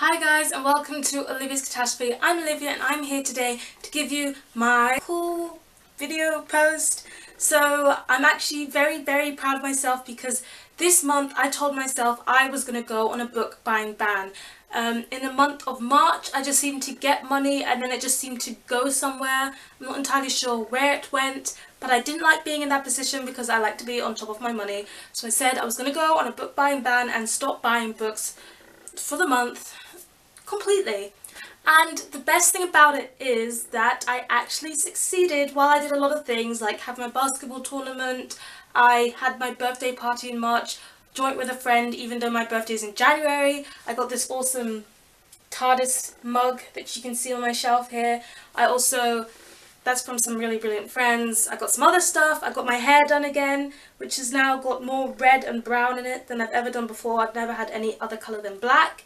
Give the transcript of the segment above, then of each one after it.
Hi guys and welcome to Olivia's Catastrophe. I'm Olivia and I'm here today to give you my cool video post. So I'm actually very proud of myself because this month I told myself I was going to go on a book buying ban. In the month of March I just seemed to get money and then it just seemed to go somewhere. I'm not entirely sure where it went, but I didn't like being in that position because I like to be on top of my money. So I said I was going to go on a book buying ban and stop buying books for the month completely. And the best thing about it is that I actually succeeded. While I did a lot of things like have my basketball tournament, I had my birthday party in March, joint with a friend even though my birthday is in January. I got this awesome TARDIS mug that you can see on my shelf here. That's from some really brilliant friends. I got some other stuff. I got my hair done again, which has now got more red and brown in it than I've ever done before. I've never had any other colour than black.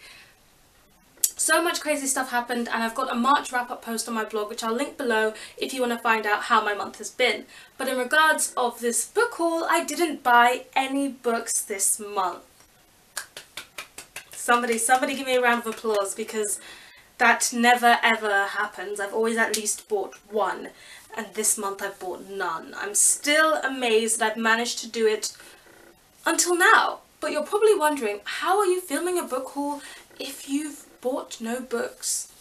So much crazy stuff happened, and I've got a March wrap-up post on my blog which I'll link below if you want to find out how my month has been. But in regards of this book haul, I didn't buy any books this month. Somebody give me a round of applause because that never ever happens. I've always at least bought one, and this month I've bought none. I'm still amazed that I've managed to do it until now. But you're probably wondering, how are you filming a book haul if you've bought no books?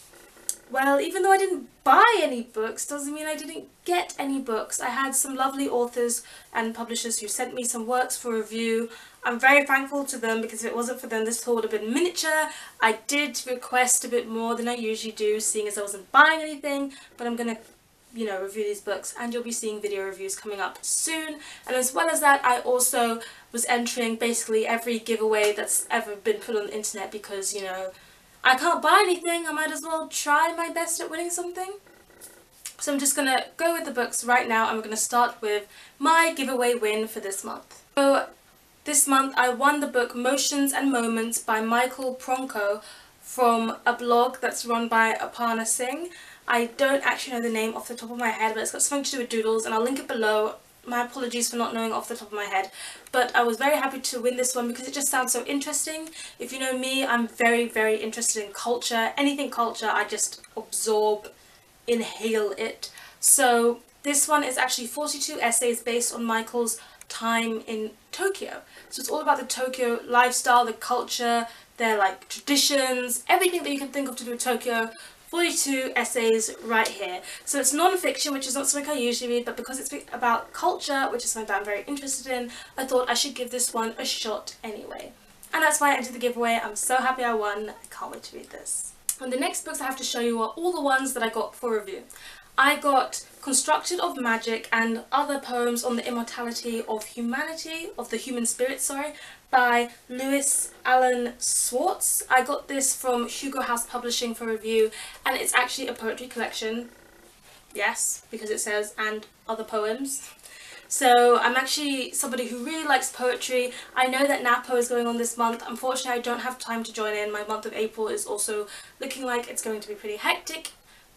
Well, even though I didn't buy any books doesn't mean I didn't get any books. I had some lovely authors and publishers who sent me some works for review. I'm very thankful to them because if it wasn't for them this haul would have been miniature. I did request a bit more than I usually do, seeing as I wasn't buying anything, but I'm gonna review these books, and you'll be seeing video reviews coming up soon. And as well as that, I also was entering basically every giveaway that's ever been put on the internet because I can't buy anything, I might as well try my best at winning something. So I'm just gonna go with the books right now, and we're gonna start with my giveaway win for this month. So this month I won the book Motions and Moments by Michael Pronko from a blog that's run by Aparna Singh. I don't actually know the name off the top of my head, but it's got something to do with doodles, and I'll link it below. My apologies for not knowing off the top of my head, but I was very happy to win this one because it just sounds so interesting. If you know me, I'm very interested in culture. Anything culture, I just absorb, inhale it. So this one is actually 42 essays based on Michael's time in Tokyo. So it's all about the Tokyo lifestyle, the culture, their traditions, everything that you can think of to do with Tokyo. 42 essays right here. So it's non-fiction, which is not something I usually read, but because it's about culture, which is something that I'm very interested in, I thought I should give this one a shot anyway. And that's why I entered the giveaway. I'm so happy I won. I can't wait to read this. And the next books I have to show you are all the ones that I got for review. I got Constructed of Magic and Other Poems on the Immortality of Humanity, of the Human Spirit, by Lewis Allen Swartz. I got this from Hugo House Publishing for review, and it's actually a poetry collection. Yes, because it says and other poems. So I'm actually somebody who really likes poetry. I know that NAPO is going on this month. Unfortunately, I don't have time to join in. My month of April is also looking like it's going to be pretty hectic,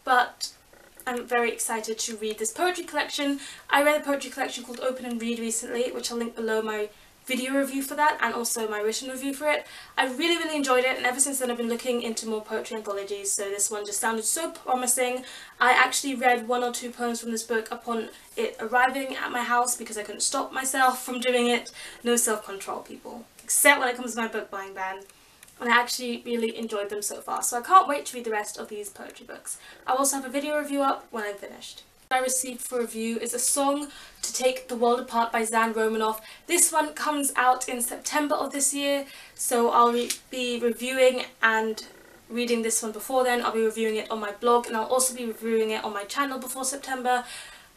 but I'm very excited to read this poetry collection. I read a poetry collection called Open and Read recently, which I'll link below my video review for that and also my written review for it. I really enjoyed it, and ever since then I've been looking into more poetry anthologies, so this one just sounded so promising. I actually read 1 or 2 poems from this book upon it arriving at my house because I couldn't stop myself from doing it. No self-control, people, except when it comes to my book buying ban. And I actually really enjoyed them so far, so I can't wait to read the rest of these poetry books. I'll also have a video review up when I'm finished. What I received for review is A Song to Take the World Apart by Zan Romanoff. This one comes out in September of this year, so I'll be reviewing and reading this one before then. I'll be reviewing it on my blog, and I'll also be reviewing it on my channel before September.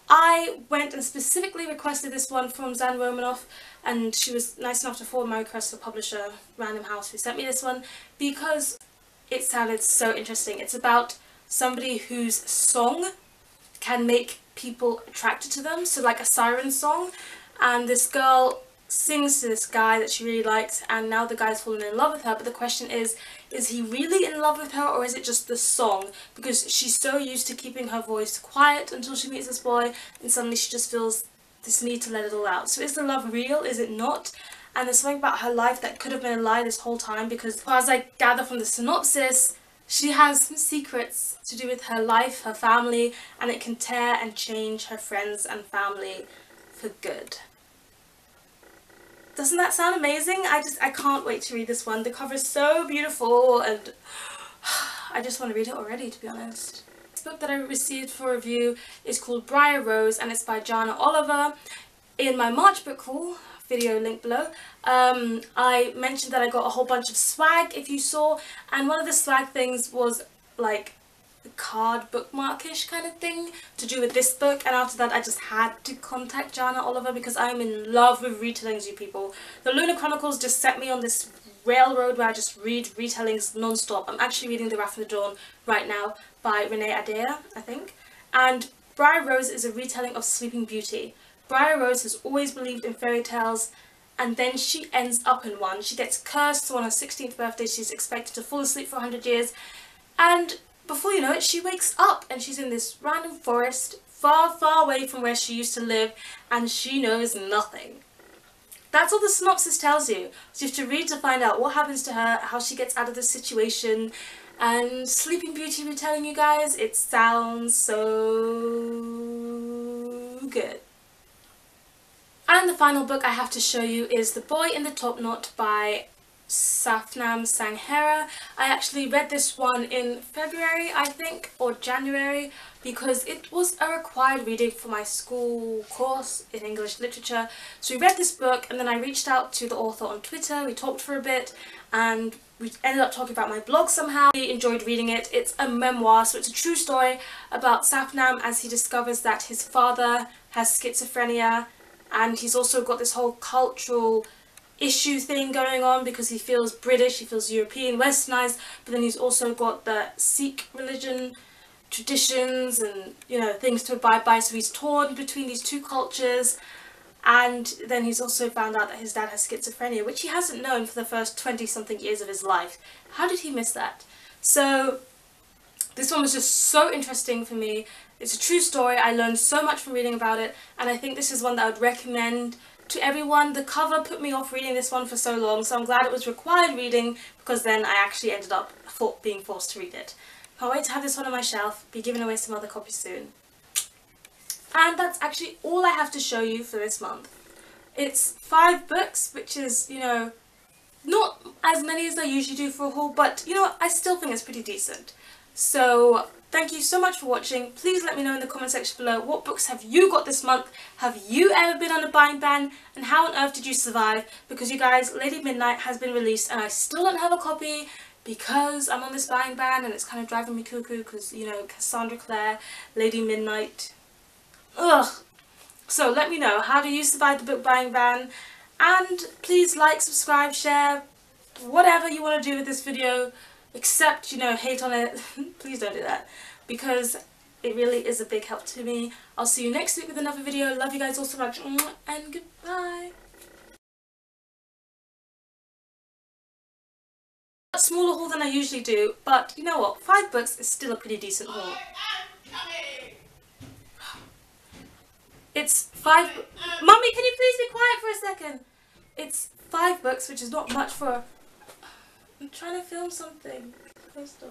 I went and specifically requested this one from Zan Romanoff, and she was nice enough to forward my request to the publisher, Random House, who sent me this one because it sounded so interesting. It's about somebody whose song can make people attracted to them, so like a siren song, and this girl sings to this guy that she really likes, and now the guy's fallen in love with her, but the question is he really in love with her, or is it just the song? Because she's so used to keeping her voice quiet until she meets this boy, and suddenly she just feels this need to let it all out. So is the love real? Is it not? and there's something about her life that could have been a lie this whole time, because as I gather from the synopsis, she has some secrets to do with her life, her family, and it can tear and change her friends and family for good. Doesn't that sound amazing? I can't wait to read this one. The cover is so beautiful and I just want to read it already, to be honest. This book that I received for review is called Briar Rose and it's by Jana Oliver. In my March book haul, video link below, I mentioned that I got a whole bunch of swag, if you saw, and one of the swag things was like a card bookmarkish kind of thing to do with this book, and after that I just had to contact Jana Oliver because I'm in love with retellings, you people. The Lunar Chronicles just set me on this railroad where I just read retellings non-stop. I'm actually reading The Wrath of the Dawn right now by Renee Adair, I think, and Briar Rose is a retelling of Sleeping Beauty. Briar Rose has always believed in fairy tales, and then she ends up in one. She gets cursed, so on her 16th birthday she's expected to fall asleep for 100 years, and before you know it she wakes up and she's in this random forest far, far away from where she used to live, and she knows nothing. That's all the synopsis tells you. So you have to read to find out what happens to her, how she gets out of this situation. And Sleeping Beauty retelling, you guys, it sounds so good. And the final book I have to show you is The Boy in the Top Knot by Safnam Sanghera. I actually read this one in February, I think, or January, because it was a required reading for my school course in English literature. So we read this book and then I reached out to the author on Twitter, we talked for a bit, and we ended up talking about my blog somehow. I enjoyed reading it. It's a memoir, so it's a true story about Safnam as he discovers that his father has schizophrenia, and he's also got this whole cultural issue thing going on because he feels British, he feels European, westernized, but then he's also got the Sikh religion traditions and, you know, things to abide by, so he's torn between these two cultures. And then he's also found out that his dad has schizophrenia, which he hasn't known for the first 20-something years of his life. How did he miss that? So this one was just so interesting for me. It's a true story. I learned so much from reading about it, and I think this is one that I would recommend to everyone. The cover put me off reading this one for so long, so I'm glad it was required reading, because then I actually ended up being forced to read it. Can't wait to have this one on my shelf, be giving away some other copies soon. And that's actually all I have to show you for this month. It's 5 books, which is, you know, not as many as I usually do for a haul, but, you know what, I still think it's pretty decent. So thank you so much for watching. Please let me know in the comment section below, what books have you got this month? Have you ever been on a buying ban? And how on earth did you survive? Because you guys, Lady Midnight has been released and I still don't have a copy because I'm on this buying ban and it's kind of driving me cuckoo because, you know, Cassandra Clare, Lady Midnight. Ugh. So let me know, how do you survive the book buying ban? And please like, subscribe, share, whatever you want to do with this video, except, you know, hate on it. Please don't do that, because it really is a big help to me. I'll see you next week with another video. Love you guys all so much, and goodbye. A smaller haul than I usually do, but you know what, 5 books is still a pretty decent haul. It's 5... Mummy, can you please be quiet for a second? It's 5 books, which is not much for... I'm trying to film something. Close door.